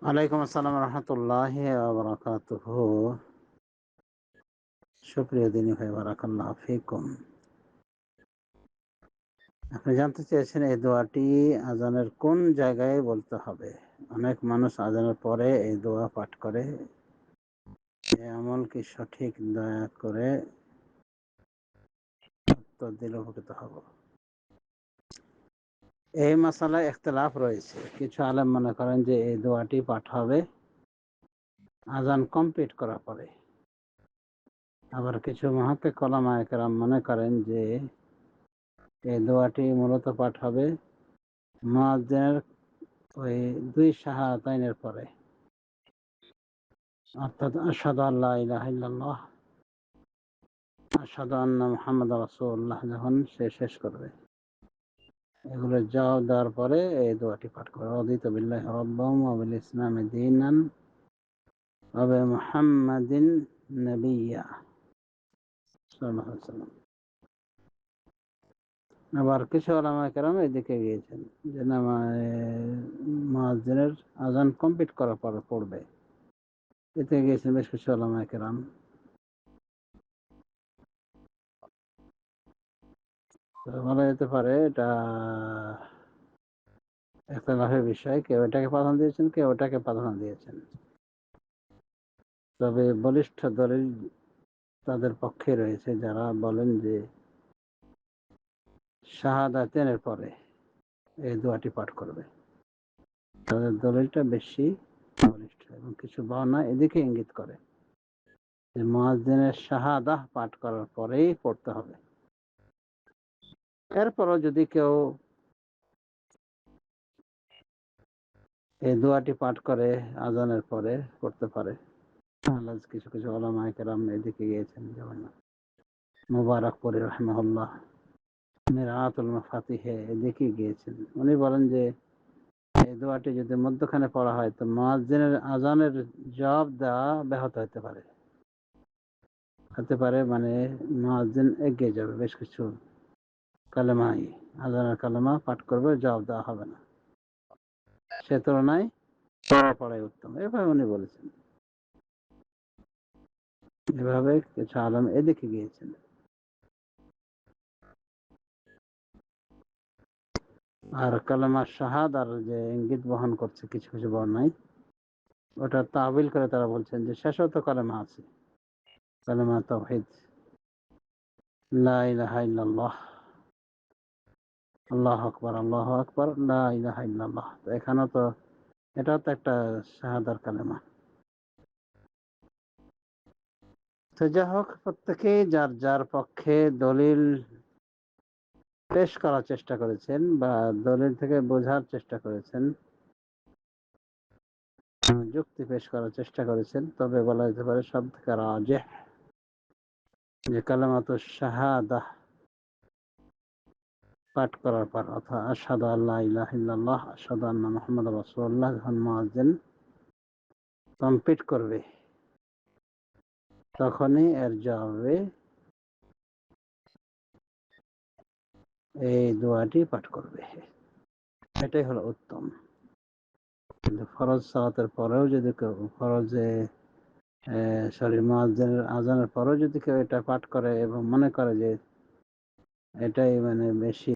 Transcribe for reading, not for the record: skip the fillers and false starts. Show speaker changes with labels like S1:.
S1: ওয়ালাইকুম আসসালাম রহমতুল্লাহি ওয়া বারাকাতুহু। সুপ্রিয় দিনী ভাই, বারাকাল্লাহু ফিকুম। আপনি জানতে চেয়েছেন এই দোয়াটি আজানের কোন জায়গায় বলতে হবে। অনেক মানুষ আজানের পরে এই দোয়া পাঠ করে। এই আমল কি সঠিক? দয়া করে উত্তর দিলে উপকৃত হব। এই মাসালায় ইখতিলাফ রয়েছে। কিছু আলেম মনে করেন যে এই দোয়াটি পাঠ হবে আজান কমপ্লিট করার পরে। আবার কিছু মুহাক্কিক উলামায়ে কেরাম মনে করেন যে এই দোয়াটি মূলত পাঠ হবে মুয়াজ্জিনের ওই দুই শাহাদাতাইনের পরে, অর্থাৎ আশহাদু আল্লা ইলাহা ইল্লাল্লাহ, আশহাদু আন্না মুহাম্মাদুর রাসূলুল্লাহ যখন সে শেষ করবে, এগুলো জবাব দেওয়ার পরে এই দোয়াটি পাঠ করবে। রাদিতু বিল্লাহি রাব্বান ওয়া বিল ইসলামি দীনান ওয়া বিমুহাম্মাদিন নাবিয়্যা সাল্লাল্লাহু আলাইহি ওয়াসাল্লাম। আবার কিছু উলামায়ে কেরাম এদিকে গিয়েছেন যে মুয়াজ্জিনের আযান কমপ্লিট করার পর পড়বে। এতে গিয়েছেন বেশ কিছু উলামায়ে কেরাম। বলা যেতে পারে এটা ইখতিলাফের বিষয়। কেউ এটাকে প্রাধান্য দিয়েছেন, কেউ ওটাকে প্রাধান্য দিয়েছেন। তবে বলিষ্ঠ দলিল তাদের পক্ষে রয়েছে যারা বলেন যে শাহাদাতের পরে এই দোয়াটি পাঠ করবে। তাদের দলিলটা বেশি বলিষ্ঠ এবং কিছু বর্ণনা এদিকে ইঙ্গিত করে যে মুয়াজ্জিনের শাহাদাহ পাঠ করার পরেই পড়তে হবে। এরপরও যদি কেউ এই দোয়াটি পাঠ করে আজানের পরে পড়তে পারে, তাহলে কিছু কিছু উলামায়ে কেরাম এদিকে গিয়েছেন। যেমন মুবারাকপুরী রাহিমাহুল্লাহ মিরআতুল মাফাতিহে এদিকে গিয়েছেন। উনি বলেন যে এই দোয়াটি যদি মধ্যখানে পড়া হয় তো মুয়াজ্জিনের আজানের জবাব দেওয়া ব্যাহত হতে পারে, মানে মুয়াজ্জিন এগিয়ে যাবে, বেশ কিছু কালেমাই আজানের কালেমা পাঠ করবে, জবাব দেওয়া হবে না। সে তুলনায় পড়াই উত্তম, এভাবে উনি বলেছেন। এভাবে কিছু আলেম এদিকে গিয়েছেন। আর কালেমা শাহাদার যে ইঙ্গিত বহন করছে কিছু কিছু বর্ণায়, ওটা তাবিল করে তারা বলছেন যে শেষেও তো কালেমা আছে, কালেমা তাওহীদ, লা ইলাহা ইল্লাল্লাহ, আল্লাহু আকবার, আল্লাহু আকবার, লা ইলাহা ইল্লাল্লাহ। তো এখানেও তো এটাও তো একটা শাহাদার কালেমা। তো যাই হোক, প্রত্যেকেই যার যার পক্ষে দলিল পেশ করার চেষ্টা করেছেন বা দলিল থেকে বোঝার চেষ্টা করেছেন, যুক্তি পেশ করার চেষ্টা করেছেন। তবে বলা যেতে পারে সব থেকে রাজিহ যে কালেমাতুশ শাহাদাহ পাঠ করার পর, অর্থাৎ আশহাদু আল্লা ইলাহা ইল্লাল্লাহ, আশহাদু আন্না মুহাম্মাদুর রাসূলুল্লাহ যখন মুয়াজ্জিন কমপ্লিট করবে, তখনই এর জবাবে এই দোয়াটি পাঠ করবে। এটাই হলো উত্তম। কিন্তু ফরজ সালাতের পরেও যদি কেউ মুয়াজ্জিনের আজানের পরেও যদি কেউ এটা পাঠ করে এবং মনে করে যে এটাই মানে বেশি